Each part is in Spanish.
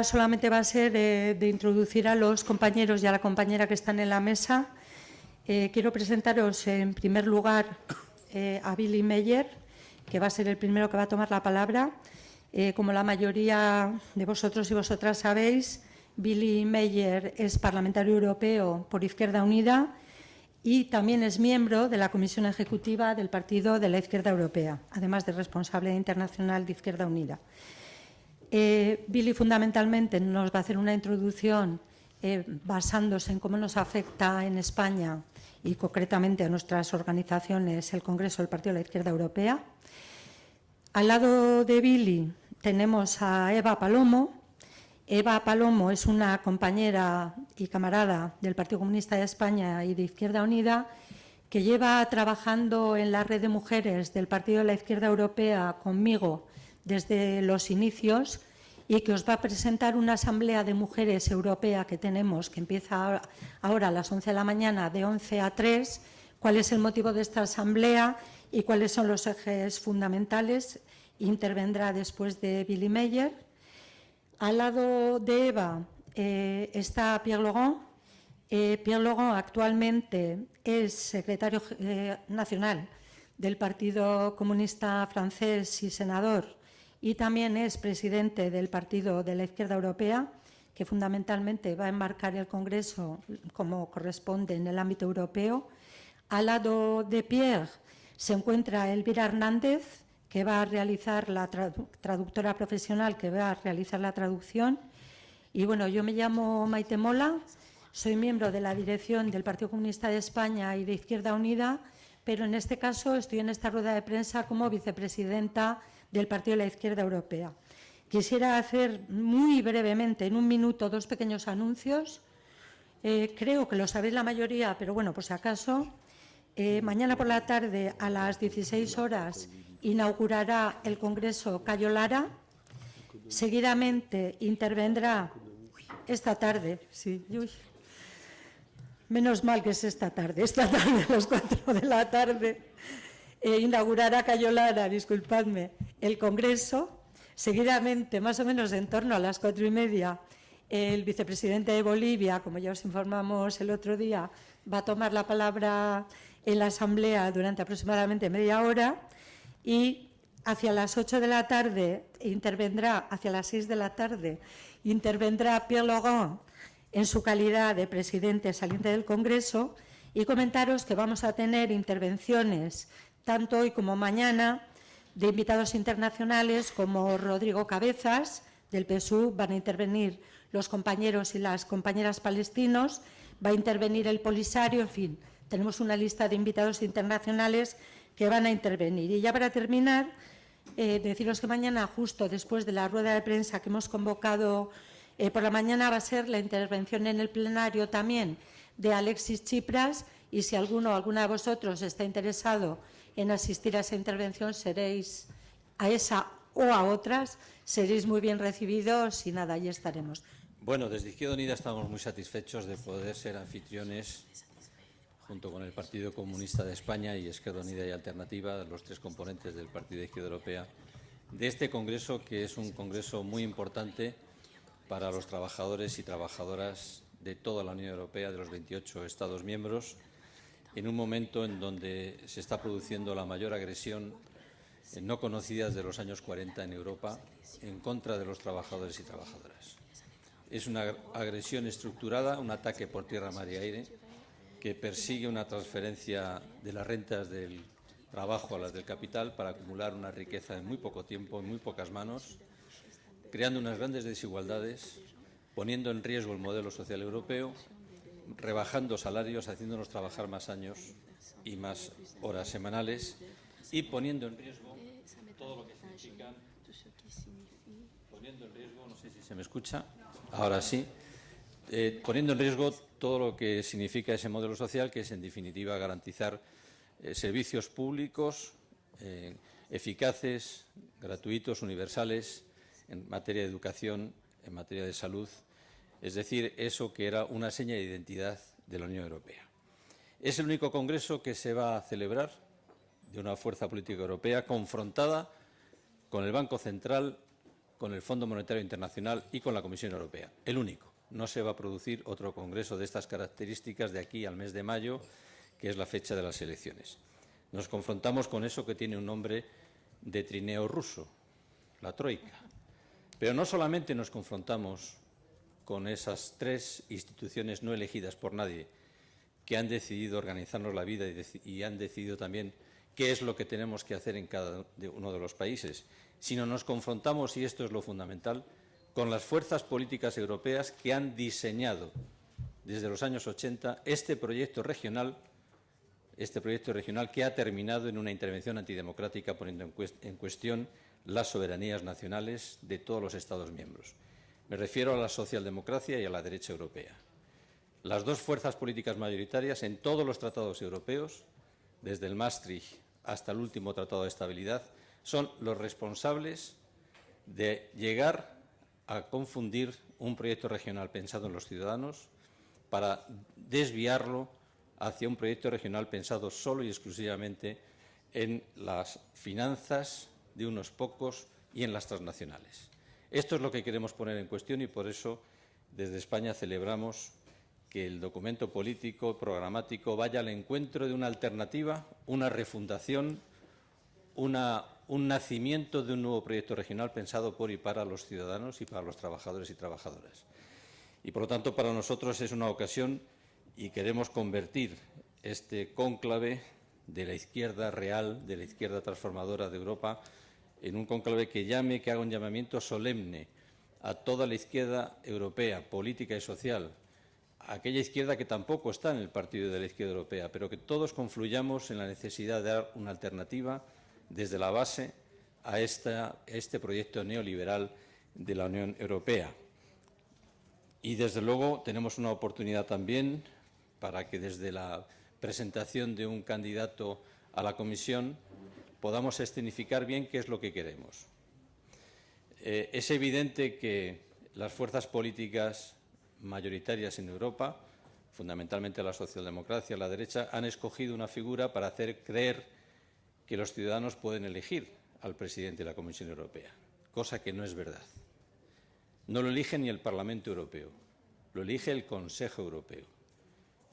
idea solamente va a ser de introducir a los compañeros y a la compañera que están en la mesa. Quiero presentaros en primer lugar a Billy Meyer, que va a ser el primero que va a tomar la palabra. Como la mayoría de vosotros y vosotras sabéis, Billy Meyer es parlamentario europeo por Izquierda Unida y también es miembro de la Comisión Ejecutiva del Partido de la Izquierda Europea, además de responsable internacional de Izquierda Unida. Billy fundamentalmente nos va a hacer una introducción basándose en cómo nos afecta en España y concretamente a nuestras organizaciones el Congreso del Partido de la Izquierda Europea. Al lado de Billy tenemos a Eva Palomo. Eva Palomo es una compañera y camarada del Partido Comunista de España y de Izquierda Unida que lleva trabajando en la red de mujeres del Partido de la Izquierda Europea conmigo desde los inicios y que os va a presentar una asamblea de mujeres europea que tenemos, que empieza ahora a las 11 de la mañana, de 11 a 3, cuál es el motivo de esta asamblea y cuáles son los ejes fundamentales. Intervendrá después de Billy Meyer. Al lado de Eva está Pierre Laurent. Pierre Laurent actualmente es secretario nacional del Partido Comunista francés y senador, y también es presidente del Partido de la Izquierda Europea, que fundamentalmente va a enmarcar el Congreso como corresponde en el ámbito europeo. Al lado de Pierre se encuentra Elvira Hernández, que va a realizar la traductora profesional, que va a realizar la traducción. Y bueno, yo me llamo Maite Mola, soy miembro de la dirección del Partido Comunista de España y de Izquierda Unida, pero en este caso estoy en esta rueda de prensa como vicepresidenta del Partido de la Izquierda Europea. Quisiera hacer muy brevemente, en un minuto, dos pequeños anuncios. Creo que lo sabéis la mayoría, pero bueno, por si acaso. Mañana por la tarde, a las 16 horas, inaugurará el Congreso Cayo Lara. Seguidamente intervendrá esta tarde, sí, menos mal que es esta tarde a las 4 de la tarde, inaugurará Cayo Lara, disculpadme, el Congreso. Seguidamente, más o menos en torno a las 4:30, el vicepresidente de Bolivia, como ya os informamos el otro día, va a tomar la palabra en la Asamblea durante aproximadamente media hora y hacia las 8 de la tarde intervendrá, hacia las 6 de la tarde, intervendrá Pierre Laurent en su calidad de presidente saliente del Congreso, y comentaros que vamos a tener intervenciones tanto hoy como mañana de invitados internacionales como Rodrigo Cabezas del PSUV, van a intervenir los compañeros y las compañeras palestinos, va a intervenir el Polisario, en fin, tenemos una lista de invitados internacionales que van a intervenir. Y ya para terminar, deciros que mañana, justo después de la rueda de prensa que hemos convocado por la mañana, va a ser la intervención en el plenario también de Alexis Tsipras, y si alguno o alguna de vosotros está interesado en asistir a esa intervención, seréis, a esa o a otras, seréis muy bien recibidos y nada, ahí estaremos. Bueno, desde Izquierda Unida estamos muy satisfechos de poder ser anfitriones, junto con el Partido Comunista de España y Izquierda Unida y Alternativa, los tres componentes del Partido de Izquierda Europea, de este congreso, que es un congreso muy importante para los trabajadores y trabajadoras de toda la Unión Europea, de los 28 Estados miembros, en un momento en donde se está produciendo la mayor agresión no conocida desde los años 40 en Europa en contra de los trabajadores y trabajadoras. Es una agresión estructurada, un ataque por tierra, mar y aire, que persigue una transferencia de las rentas del trabajo a las del capital para acumular una riqueza en muy poco tiempo, en muy pocas manos, creando unas grandes desigualdades, poniendo en riesgo el modelo social europeo, rebajando salarios, haciéndonos trabajar más años y más horas semanales y poniendo en riesgo todo lo que significa, poniendo en riesgo, no sé si se me escucha, ahora sí, poniendo en riesgo todo lo que significa ese modelo social, que es en definitiva garantizar servicios públicos eficaces, gratuitos, universales, en materia de educación, en materia de salud, es decir, eso que era una seña de identidad de la Unión Europea. Es el único congreso que se va a celebrar de una fuerza política europea confrontada con el Banco Central con el Fondo Monetario Internacional y con la Comisión Europea. El único. No se va a producir otro congreso de estas características de aquí al mes de mayo, que es la fecha de las elecciones. Nos confrontamos con eso que tiene un nombre de trineo ruso, la troika. Pero no solamente nos confrontamos con esas tres instituciones no elegidas por nadie que han decidido organizarnos la vida y han decidido también qué es lo que tenemos que hacer en cada uno de los países, sino nos confrontamos, y esto es lo fundamental, con las fuerzas políticas europeas que han diseñado desde los años 80 este proyecto regional que ha terminado en una intervención antidemocrática poniendo en cuestión las soberanías nacionales de todos los Estados miembros. Me refiero a la socialdemocracia y a la derecha europea. Las dos fuerzas políticas mayoritarias en todos los tratados europeos, desde el Maastricht hasta el último Tratado de Estabilidad, son los responsables de llegar a confundir un proyecto regional pensado en los ciudadanos para desviarlo hacia un proyecto regional pensado solo y exclusivamente en las finanzas de unos pocos y en las transnacionales. Esto es lo que queremos poner en cuestión y por eso desde España celebramos que el documento político programático vaya al encuentro de una alternativa, una refundación, un nacimiento de un nuevo proyecto regional pensado por y para los ciudadanos y para los trabajadores y trabajadoras. Y, por lo tanto, para nosotros es una ocasión y queremos convertir este cónclave de la izquierda real, de la izquierda transformadora de Europa, en un cónclave que haga un llamamiento solemne a toda la izquierda europea, política y social, a aquella izquierda que tampoco está en el partido de la izquierda europea, pero que todos confluyamos en la necesidad de dar una alternativa desde la base a este proyecto neoliberal de la Unión Europea. Y, desde luego, tenemos una oportunidad también para que desde la presentación de un candidato a la Comisión podamos escenificar bien qué es lo que queremos. Es evidente que las fuerzas políticas mayoritarias en Europa, fundamentalmente la socialdemocracia, la derecha, han escogido una figura para hacer creer que los ciudadanos pueden elegir al presidente de la Comisión Europea, cosa que no es verdad. No lo elige ni el Parlamento Europeo, lo elige el Consejo Europeo.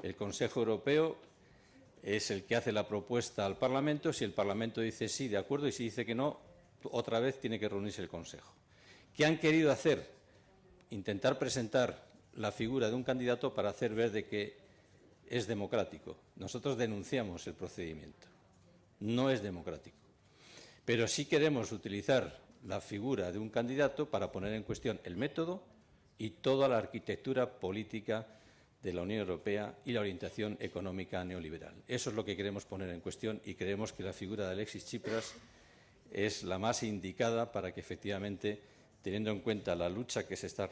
El Consejo Europeo es el que hace la propuesta al Parlamento. Si el Parlamento dice sí, de acuerdo, y si dice que no, otra vez tiene que reunirse el Consejo. ¿Qué han querido hacer? Intentar presentar la figura de un candidato para hacer ver de que es democrático. Nosotros denunciamos el procedimiento. No es democrático. Pero sí queremos utilizar la figura de un candidato para poner en cuestión el método y toda la arquitectura política de la Unión Europea y la orientación económica neoliberal. Eso es lo que queremos poner en cuestión y creemos que la figura de Alexis Tsipras es la más indicada para que, efectivamente, teniendo en cuenta la lucha que se está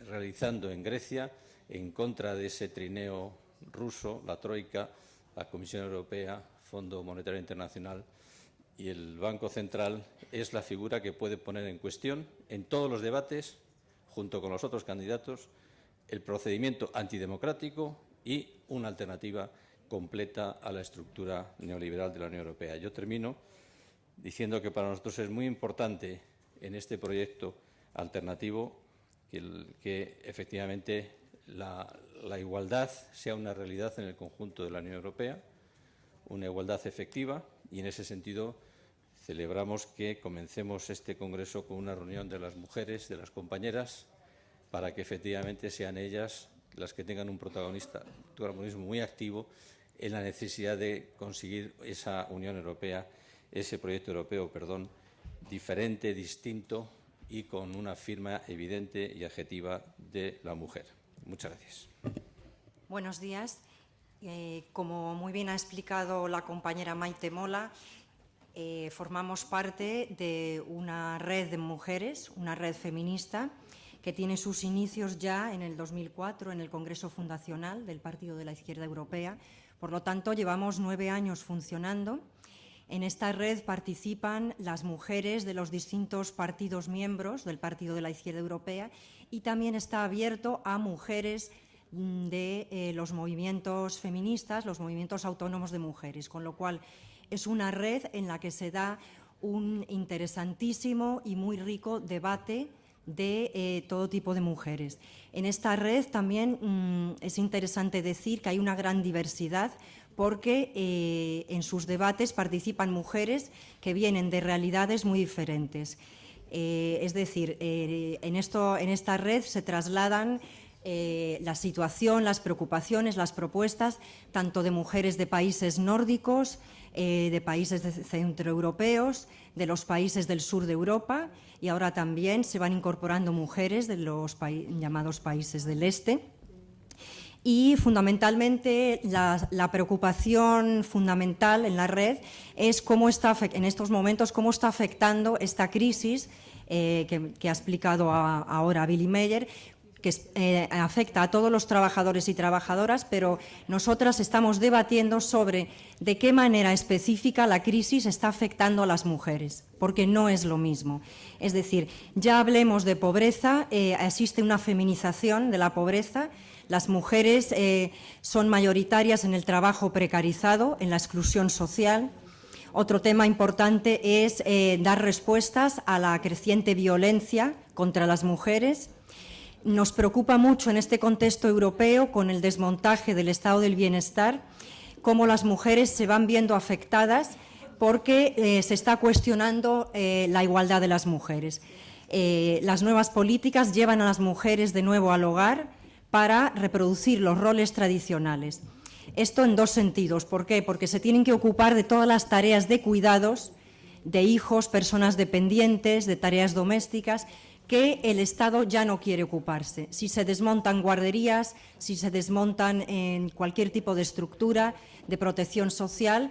realizando en Grecia en contra de ese trineo ruso, la Troika, la Comisión Europea, Fondo Monetario Internacional y el Banco Central, es la figura que puede poner en cuestión en todos los debates, junto con los otros candidatos, el procedimiento antidemocrático y una alternativa completa a la estructura neoliberal de la Unión Europea. Yo termino diciendo que para nosotros es muy importante en este proyecto alternativo que efectivamente la igualdad sea una realidad en el conjunto de la Unión Europea, una igualdad efectiva, y en ese sentido celebramos que comencemos este congreso con una reunión de las mujeres, de las compañeras, para que efectivamente sean ellas las que tengan un protagonismo muy activo en la necesidad de conseguir esa Unión Europea, ese proyecto europeo, diferente, distinto y con una firma evidente y adjetiva de la mujer. Muchas gracias. Buenos días. Como muy bien ha explicado la compañera Maite Mola, formamos parte de una red de mujeres, una red feminista, que tiene sus inicios ya en el 2004 en el Congreso Fundacional del Partido de la Izquierda Europea. Por lo tanto, llevamos 9 años funcionando. En esta red participan las mujeres de los distintos partidos miembros del Partido de la Izquierda Europea y también está abierto a mujeres de los movimientos feministas, los movimientos autónomos de mujeres, con lo cual es una red en la que se da un interesantísimo y muy rico debate de todo tipo de mujeres. En esta red también es interesante decir que hay una gran diversidad porque en sus debates participan mujeres que vienen de realidades muy diferentes. Es decir, en esta red se trasladan la situación, las preocupaciones, las propuestas, tanto de mujeres de países nórdicos, de países centroeuropeos, de los países del sur de Europa, y ahora también se van incorporando mujeres de los llamados países del este. Y fundamentalmente la preocupación fundamental en la red es cómo está, en estos momentos, cómo está afectando esta crisis que ha explicado ahora Billy Meyer, que afecta a todos los trabajadores y trabajadoras, pero nosotras estamos debatiendo sobre de qué manera específica la crisis está afectando a las mujeres, porque no es lo mismo. Es decir, ya hablemos de pobreza, existe una feminización de la pobreza. Las mujeres son mayoritarias en el trabajo precarizado, en la exclusión social. Otro tema importante es dar respuestas a la creciente violencia contra las mujeres. Nos preocupa mucho en este contexto europeo, con el desmontaje del estado del bienestar, cómo las mujeres se van viendo afectadas porque se está cuestionando la igualdad de las mujeres. Las nuevas políticas llevan a las mujeres de nuevo al hogar para reproducir los roles tradicionales. Esto en dos sentidos. ¿Por qué? Porque se tienen que ocupar de todas las tareas de cuidados, de hijos, personas dependientes, de tareas domésticas, que el Estado ya no quiere ocuparse. Si se desmontan guarderías, si se desmontan en cualquier tipo de estructura de protección social,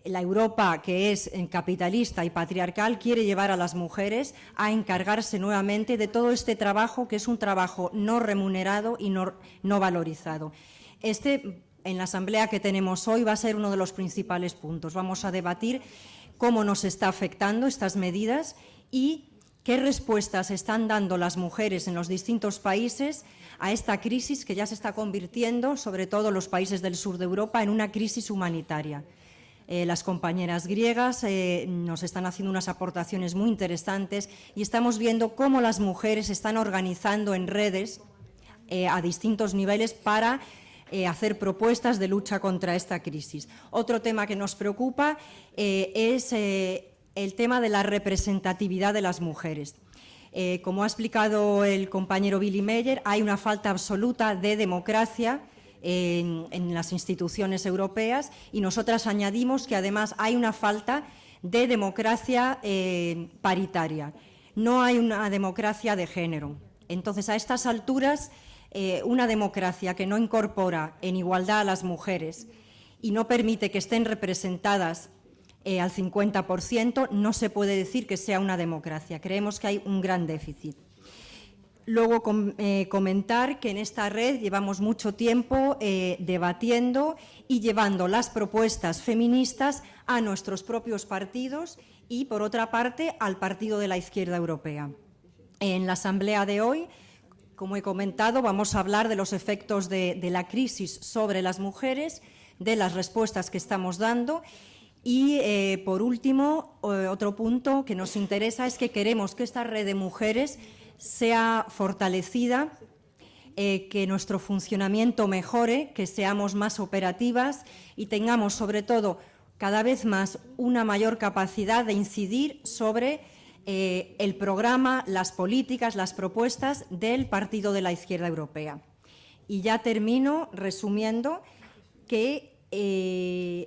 la Europa, que es capitalista y patriarcal, quiere llevar a las mujeres a encargarse nuevamente de todo este trabajo, que es un trabajo no remunerado y no valorizado. En la asamblea que tenemos hoy va a ser uno de los principales puntos. Vamos a debatir cómo nos está afectando estas medidas y qué respuestas están dando las mujeres en los distintos países a esta crisis que ya se está convirtiendo, sobre todo en los países del sur de Europa, en una crisis humanitaria. Las compañeras griegas nos están haciendo unas aportaciones muy interesantes y estamos viendo cómo las mujeres se están organizando en redes a distintos niveles para hacer propuestas de lucha contra esta crisis. Otro tema que nos preocupa es el tema de la representatividad de las mujeres. Como ha explicado el compañero Billy Meyer, hay una falta absoluta de democracia en las instituciones europeas y nosotras añadimos que además hay una falta de democracia paritaria. No hay una democracia de género. Entonces, a estas alturas, una democracia que no incorpora en igualdad a las mujeres y no permite que estén representadas al 50%, no se puede decir que sea una democracia. Creemos que hay un gran déficit. Luego, comentar que en esta red llevamos mucho tiempo debatiendo y llevando las propuestas feministas a nuestros propios partidos y, por otra parte, al Partido de la Izquierda Europea. En la asamblea de hoy, como he comentado, vamos a hablar de los efectos de la crisis sobre las mujeres, de las respuestas que estamos dando y, por último, otro punto que nos interesa es que queremos que esta red de mujeres sea fortalecida, que nuestro funcionamiento mejore, que seamos más operativas y tengamos, sobre todo, cada vez más una mayor capacidad de incidir sobre el programa, las políticas, las propuestas del Partido de la Izquierda Europea. Y ya termino resumiendo que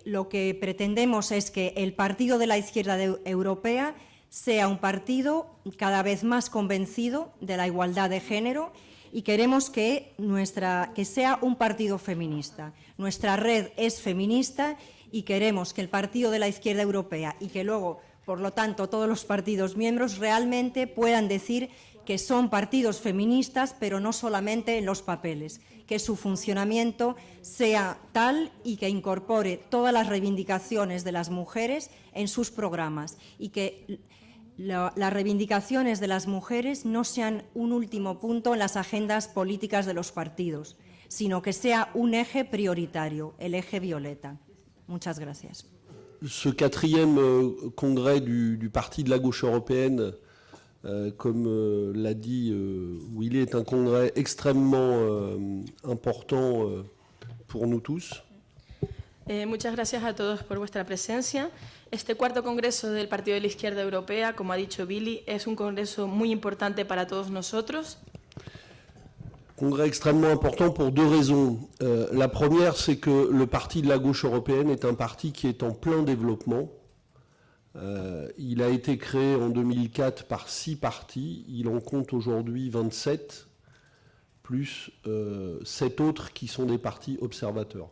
lo que pretendemos es que el Partido de la Izquierda Europea sea un partido cada vez más convencido de la igualdad de género y queremos que sea un partido feminista. Nuestra red es feminista y queremos que el Partido de la Izquierda Europea y que luego, por lo tanto, todos los partidos miembros realmente puedan decir que son partidos feministas, pero no solamente en los papeles, que su funcionamiento sea tal y que incorpore todas las reivindicaciones de las mujeres en sus programas y que las reivindicaciones de las mujeres no sean un último punto en las agendas políticas de los partidos, sino que sea un eje prioritario, el eje violeta. Muchas gracias. ce quatrième congrès du Parti de la gauche européenne, comme l'a dit Willy, est un congrès extrêmement important pour nous tous. Muchas gracias a todos por vuestra presencia. Este cuarto congreso del Partido de la Izquierda Europea, como ha dicho Billy, es un congreso muy importante para todos nosotros. Congrès extrêmement important pour deux raisons. La première, c'est que le Parti de la gauche européenne est un parti qui est en plein développement. Il a été créé en 2004 par 6 partis. Il en compte aujourd'hui 27, plus 7 autres qui sont des partis observateurs.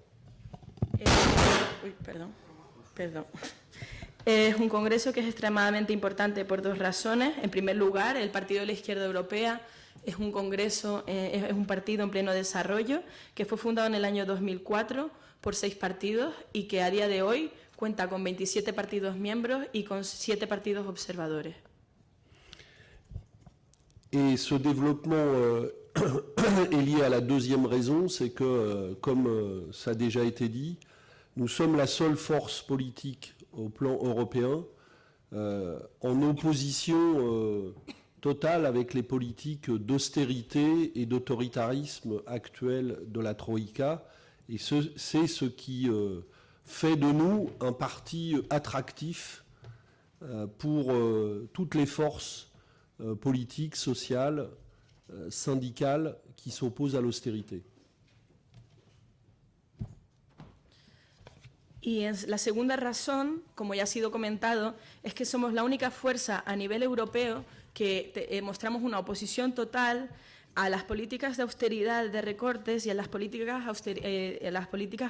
Es un congreso que es extremadamente importante por dos razones. En primer lugar, el Partido de la Izquierda Europea es un congreso, es un partido en pleno desarrollo que fue fundado en el año 2004 por 6 partidos y que a día de hoy cuenta con 27 partidos miembros y con 7 partidos observadores. Et ce développement est lié à la deuxième raison, c'est que, comme ça a déjà été dit, nous sommes la seule force politique au plan européen en opposition totale avec les politiques d'austérité et d'autoritarisme actuelles de la Troïka. Et c'est ce qui fait de nous un parti attractif pour toutes les forces politiques, sociales, syndicales qui s'opposent à l'austérité. Y la segunda razón, como ya ha sido comentado, es que somos la única fuerza a nivel europeo que mostramos una oposición total a las políticas de austeridad, de recortes y a las políticas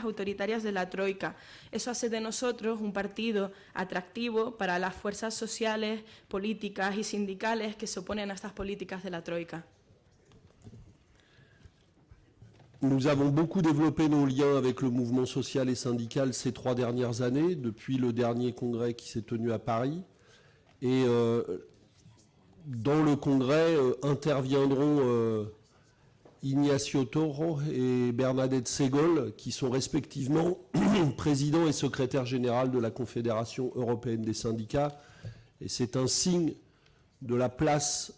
autoritarias de la Troika. Eso hace de nosotros un partido atractivo para las fuerzas sociales, políticas y sindicales que se oponen a estas políticas de la Troika. Nous avons beaucoup développé nos liens avec le mouvement social et syndical ces 3 dernières années, depuis le dernier congrès qui s'est tenu à Paris. Et dans le congrès interviendront Ignacio Toro et Bernadette Segol, qui sont respectivement président et secrétaire général de la Confédération européenne des syndicats. Et c'est un signe de la place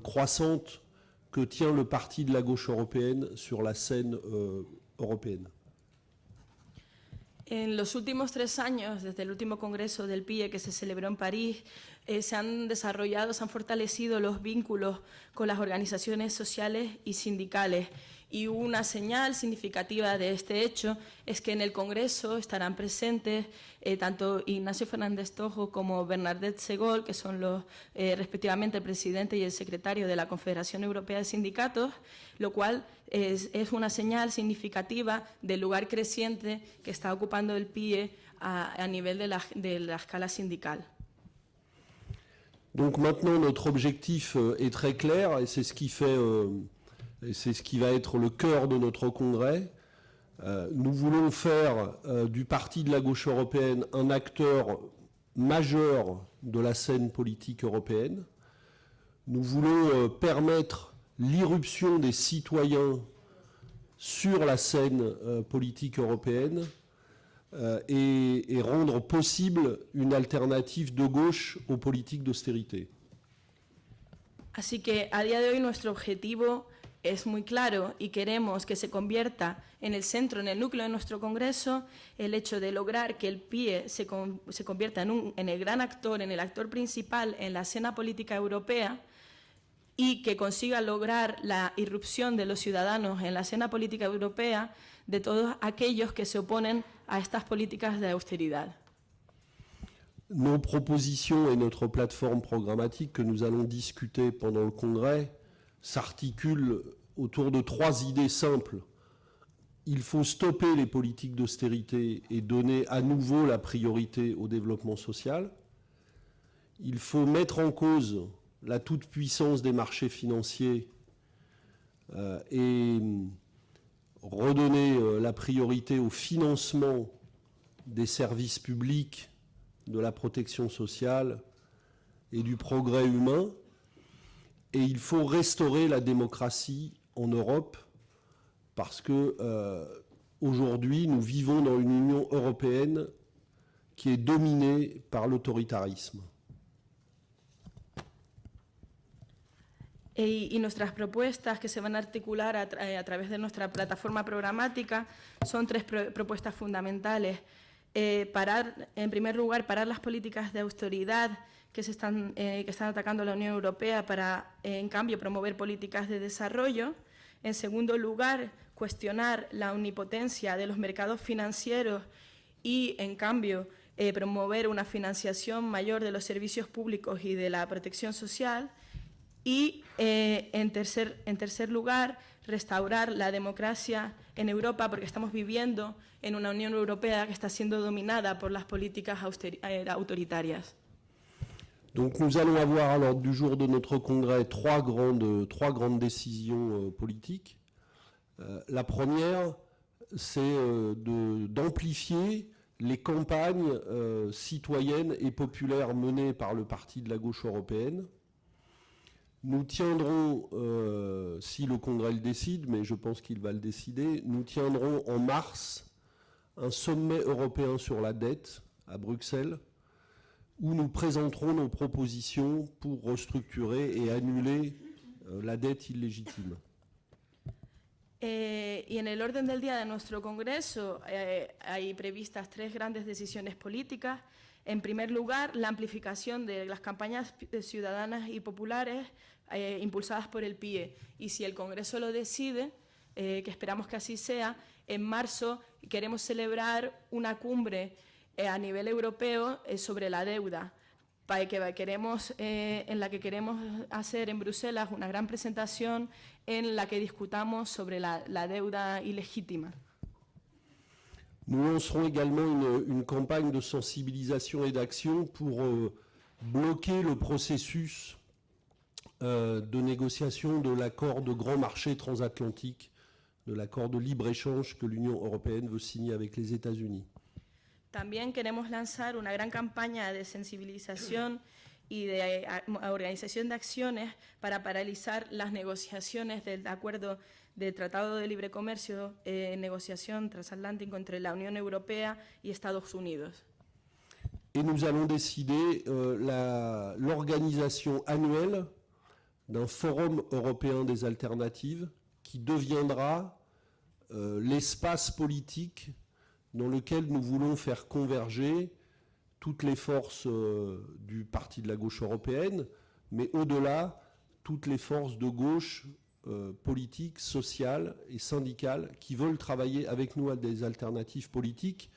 croissante que tient le Parti de la gauche européenne sur la scène européenne. En los últimos 3 años, desde el último congreso del PIE que se celebró en París, se han fortalecido los vínculos con las organizaciones sociales y sindicales. Y una señal significativa de este hecho es que en el Congreso estarán presentes tanto Ignacio Fernández Tojo como Bernadette Segol, que son respectivamente el presidente y el secretario de la Confederación Europea de Sindicatos, lo cual es una señal significativa del lugar creciente que está ocupando el PIE a nivel de la escala sindical. Donc maintenant, notre objectif est très clair et c'est ce qui fait... Et c'est ce qui va être le cœur de notre congrès. Nous voulons faire du Parti de la gauche européenne un acteur majeur de la scène politique européenne. Nous voulons permettre l'irruption des citoyens sur la scène politique européenne et rendre possible une alternative de gauche aux politiques d'austérité. Así que a día de hoy nuestro objetivo es muy claro y queremos que se convierta en el centro, en el núcleo de nuestro Congreso, el hecho de lograr que el PIE se convierta en el gran actor, en el actor principal en la escena política europea y que consiga lograr la irrupción de los ciudadanos en la escena política europea de todos aquellos que se oponen a estas políticas de austeridad. Nos propositions et notre plateforme programmatique que nous allons discuter pendant le Congrès s'articulent autour de 3 idées simples. Il faut stopper les politiques d'austérité et donner à nouveau la priorité au développement social. Il faut mettre en cause la toute-puissance des marchés financiers et redonner la priorité au financement des services publics, de la protection sociale et du progrès humain. Et il faut restaurer la démocratie en Europe parce que aujourd'hui, nous vivons dans une Union européenne qui est dominée par l'autoritarisme. Y nuestras propuestas que se van a articular a través de nuestra plataforma programática son tres propuestas fundamentales. En primer lugar, parar las políticas de austeridad que están atacando a la Unión Europea para, en cambio, promover políticas de desarrollo. En segundo lugar, cuestionar la omnipotencia de los mercados financieros y, en cambio, promover una financiación mayor de los servicios públicos y de la protección social. Y, en tercer lugar, restaurar la democracia en Europa, porque estamos viviendo en una Unión Europea que está siendo dominada por las políticas autoritarias. Donc nous allons avoir à l'ordre du jour de notre congrès trois grandes décisions politiques. La première, c'est d'amplifier les campagnes citoyennes et populaires menées par le Parti de la gauche européenne. Nous tiendrons, si le Congrès le décide, mais je pense qu'il va le décider, nous tiendrons en mars un sommet européen sur la dette à Bruxelles, où nous présenterons nos propositions pour restructurer et annuler la dette illégitime. Y en el orden del día de nuestro Congreso hay previstas tres grandes decisiones políticas. En primer lugar, la amplificación de las campañas ciudadanas y populares impulsadas por el PIE. Y si el Congreso lo decide, que esperamos que así sea, en marzo queremos celebrar una cumbre a nivel europeo sobre la deuda, en la que queremos hacer en Bruselas una gran presentación en la que discutamos sobre la deuda ilegítima. Nous lancerons également une campagne de sensibilisation et d'action pour bloquer le processus de négociation de l'accord de grand marché transatlantique, de l'accord de libre-échange que l'Union européenne veut signer avec les États-Unis. También queremos lanzar una gran campaña de sensibilización y de organización de acciones para paralizar las negociaciones del acuerdo de Tratado de Libre Comercio, negociación transatlántica entre la Unión Europea y Estados Unidos. Et nous allons décider l'organisation annuelle d'un forum européen des alternatives qui deviendra l'espace politique dans lequel nous voulons faire converger toutes les forces du Parti de la gauche européenne, mais au-delà, toutes les forces de gauche politiques, sociales et syndicales qui veulent travailler avec nous à des alternatives politiques.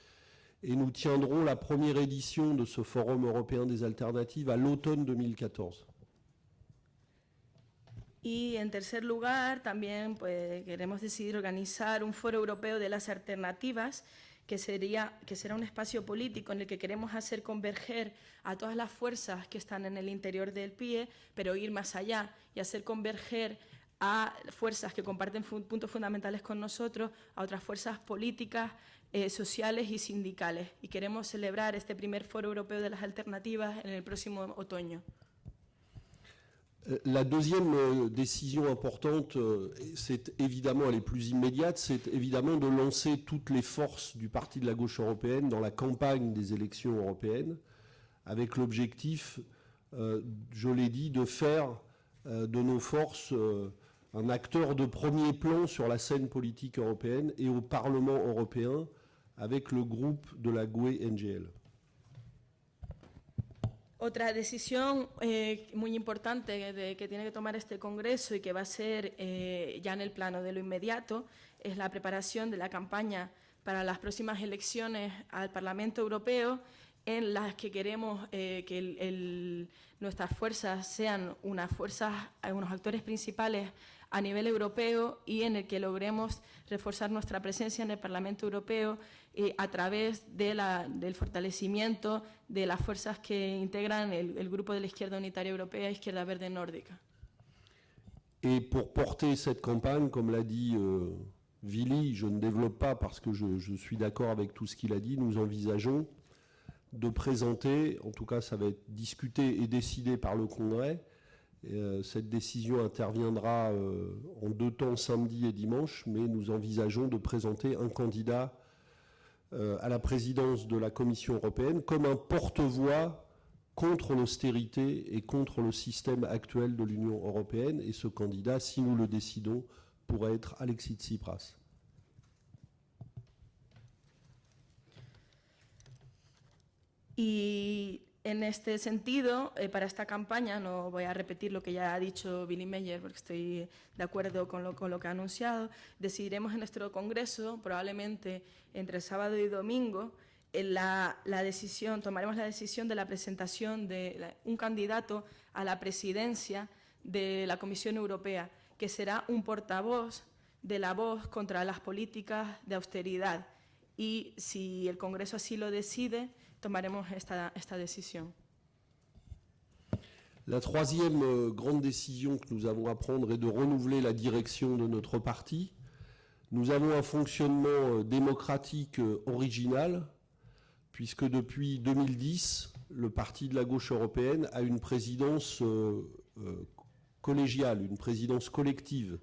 Et nous tiendrons la première édition de ce Forum européen des alternatives à l'automne 2014. Y en tercer lugar, también queremos decidir organizar un foro europeo de las alternativas, que será un espacio político en el que queremos hacer converger a todas las fuerzas que están en el interior del PIE, pero ir más allá y hacer converger a fuerzas que comparten puntos fundamentales con nosotros, a otras fuerzas políticas, sociales y sindicales. Y queremos celebrar este primer foro europeo de las alternativas en el próximo otoño. La deuxième décision importante, c'est évidemment, elle est plus immédiate, c'est évidemment de lancer toutes les forces du Parti de la gauche européenne dans la campagne des élections européennes, avec l'objectif, je l'ai dit, de faire de nos forces un acteur de premier plan sur la scène politique européenne et au Parlement européen avec le groupe de la GUE-NGL. Otra decisión muy importante que tiene que tomar este Congreso y que va a ser ya en el plano de lo inmediato es la preparación de la campaña para las próximas elecciones al Parlamento Europeo, en las que queremos que nuestras fuerzas sean unos actores principales a nivel europeo y en el que logremos reforzar nuestra presencia en el Parlamento Europeo a través del fortalecimiento de las fuerzas que integran el grupo de la Izquierda Unitaria Europea, Izquierda Verde Nórdica. Et pour porter cette campagne, comme l'a dit Willy, je ne développe pas parce que je suis d'accord avec tout ce qu'il a dit, nous envisageons de présenter, en tout cas ça va être discuté et décidé par le Congrès. Cette décision interviendra en deux temps, samedi et dimanche, mais nous envisageons de présenter un candidat à la présidence de la Commission européenne comme un porte-voix contre l'austérité et contre le système actuel de l'Union européenne. Et ce candidat, si nous le décidons, pourrait être Alexis Tsipras. Y en este sentido, para esta campaña, no voy a repetir lo que ya ha dicho Billy Meyer, porque estoy de acuerdo con lo que ha anunciado, decidiremos en nuestro congreso, probablemente entre sábado y domingo, tomaremos la decisión de la presentación de un candidato a la presidencia de la Comisión Europea, que será un portavoz de la voz contra las políticas de austeridad. Y si el Congreso así lo decide, tomaremos esta décision. La troisième grande décision que nous avons à prendre est de renouveler la direction de notre parti. Nous avons un fonctionnement démocratique original, puisque depuis 2010, le Parti de la gauche européenne a une présidence collégiale, une présidence collective.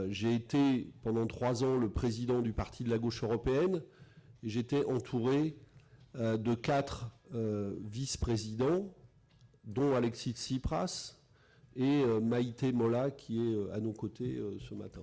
J'ai été pendant 3 ans le président du Parti de la gauche européenne et j'étais entouré de 4 vice-présidents, dont Alexis Tsipras et Maite Mola, qui est à nos côtés ce matin.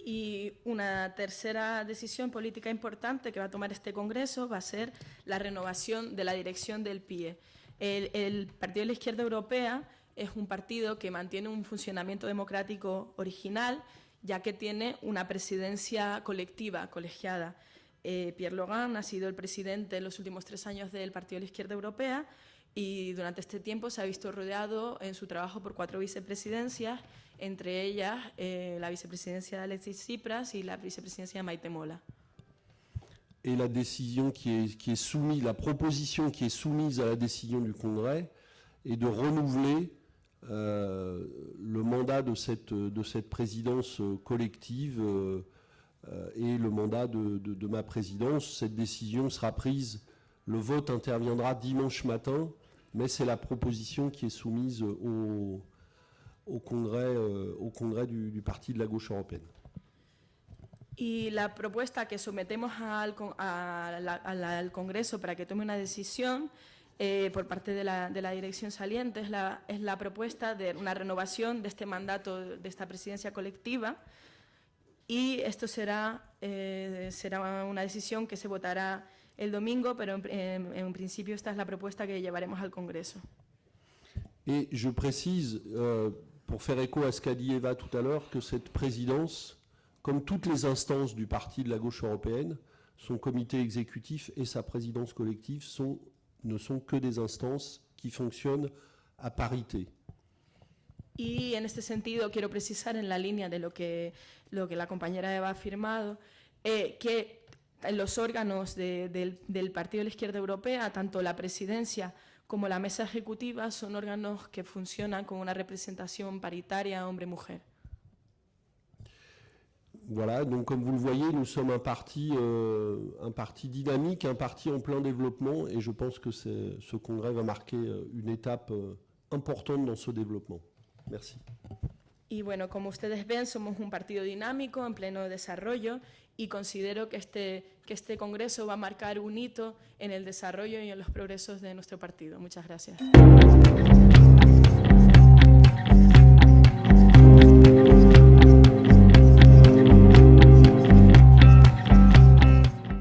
Y una tercera decisión política importante que va a tomar este Congreso va a ser la renovación de la dirección del PIE. El Partido de la Izquierda Europea es un partido que mantiene un funcionamiento democrático original, ya que tiene una presidencia colectiva, colegiada. Pierre Logan ha sido el presidente en los últimos 3 años del Partido de la Izquierda Europea y durante este tiempo se ha visto rodeado en su trabajo por 4 vicepresidencias, entre ellas la vicepresidencia de Alexis Tsipras y la vicepresidencia de Maite Mola. Et la décision qui est soumise, la proposition qui est soumise à la décision du Congrès est de renouveler le mandat de cette présidence collective et le mandat de ma présidence. Cette décision sera prise, le vote interviendra dimanche matin, mais c'est la proposition qui est soumise au Congrès du Parti de la gauche européenne. Y la propuesta que sometemos al Congreso para que tome una decisión por parte de la dirección saliente es la propuesta de una renovación de este mandato, de esta presidencia colectiva, y esto será una decisión que se votará el domingo, pero en principio esta es la propuesta que llevaremos al Congreso. Et je précise, pour faire écho à ce qu'a dit Eva tout à l'heure, que cette présidence, comme toutes les instances du Parti de la gauche européenne, son comité exécutif et sa présidence collective ne sont que des instances qui fonctionnent à parité. Y en este sentido quiero precisar, en la línea de lo que la compañera Eva ha afirmado, que los órganos del Partido de la Izquierda Europea, tanto la presidencia como la mesa ejecutiva, son órganos que funcionan con una representación paritaria hombre-mujer. Voilà, donc comme vous le voyez, nous sommes un parti dynamique, un parti en plein développement, et je pense que ce congrès va marquer une étape importante dans ce développement. Merci. Y bueno, como ustedes ven, somos un partido dinámico, en pleno desarrollo, y considero que este congreso va a marcar un hito en el desarrollo y en los progresos de nuestro partido. Muchas gracias.